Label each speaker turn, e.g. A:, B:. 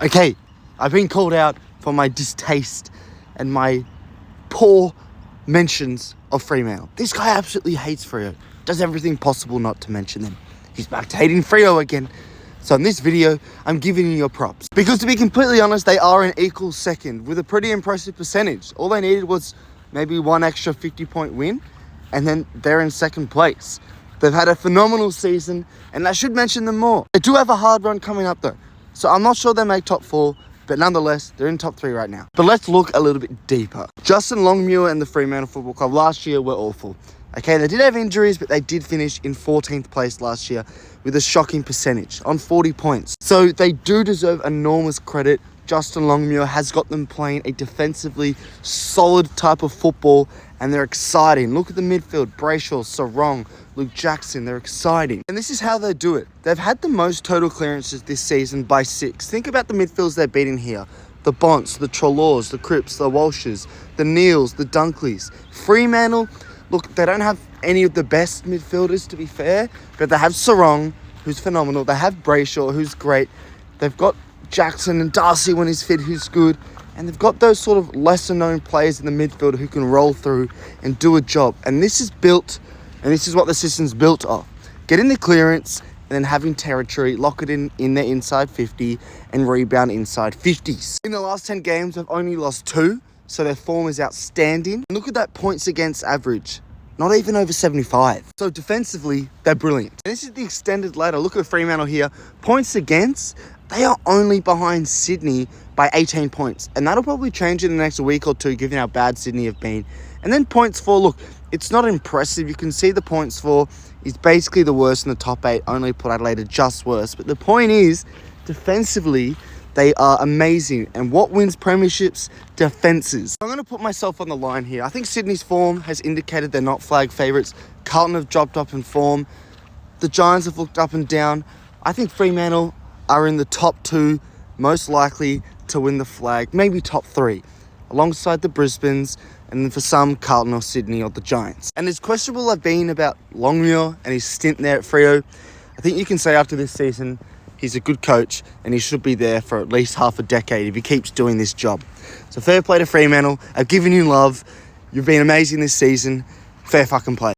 A: Okay, I've been called out for my distaste and my poor mentions of Fremantle. This guy absolutely hates Freo. Does everything possible not to mention them. He's back to hating Freo again. So in this video, I'm giving you your props. Because to be completely honest, they are an equal second with a pretty impressive percentage. All they needed was maybe one extra 50-point win, and then they're in second place. They've had a phenomenal season, and I should mention them more. They do have a hard run coming up though. So I'm not sure they make top 4, but nonetheless, they're in top 3 right now. But let's look a little bit deeper. Justin Longmuir and the Fremantle Football Club last year were awful. Okay, they did have injuries, but they did finish in 14th place last year with a shocking percentage on 40 points. So they do deserve enormous credit. Justin Longmuir has got them playing a defensively solid type of football, and they're exciting. Look at the midfield, Brayshaw, Sarong, Luke Jackson, they're exciting. And this is how they do it. They've had the most total clearances this season by 6. Think about the midfields they're beating here. The Bonts, the Trelaws, the Cripps, the Walshes, the Neils, the Dunkleys. Fremantle, look, they don't have any of the best midfielders, to be fair, but they have Sarong, who's phenomenal. They have Brayshaw, who's great. They've got Jackson and Darcy when he's fit, who's good. And they've got those sort of lesser-known players in the midfield who can roll through and do a job. And this is built, and this is what the system's built off. Getting the clearance and then having territory, lock it in their inside 50 and rebound inside 50s. In the last 10 games, they've only lost 2, so their form is outstanding. And look at that points against average. Not even over 75. So defensively, they're brilliant. And this is the extended ladder. Look at Fremantle here. Points against, they are only behind Sydney by 18 points. And that'll probably change in the next week or two, given how bad Sydney have been. And then points for, look, it's not impressive. You can see the points for is basically the worst in the top 8. Only put Adelaide just worse. But the point is, defensively, they are amazing. And what wins premierships? Defenses. I'm going to put myself on the line here. I think Sydney's form has indicated they're not flag favourites. Carlton have dropped up in form. The Giants have looked up and down. I think Fremantle are in the top 2, most likely to win the flag. Maybe top 3. Alongside the Brisbanes, and then for some, Carlton or Sydney or the Giants. And as questionable I've been about Longmuir and his stint there at Freo, I think you can say after this season, he's a good coach and he should be there for at least half a decade if he keeps doing this job. So fair play to Fremantle. I've given you love. You've been amazing this season. Fair fucking play.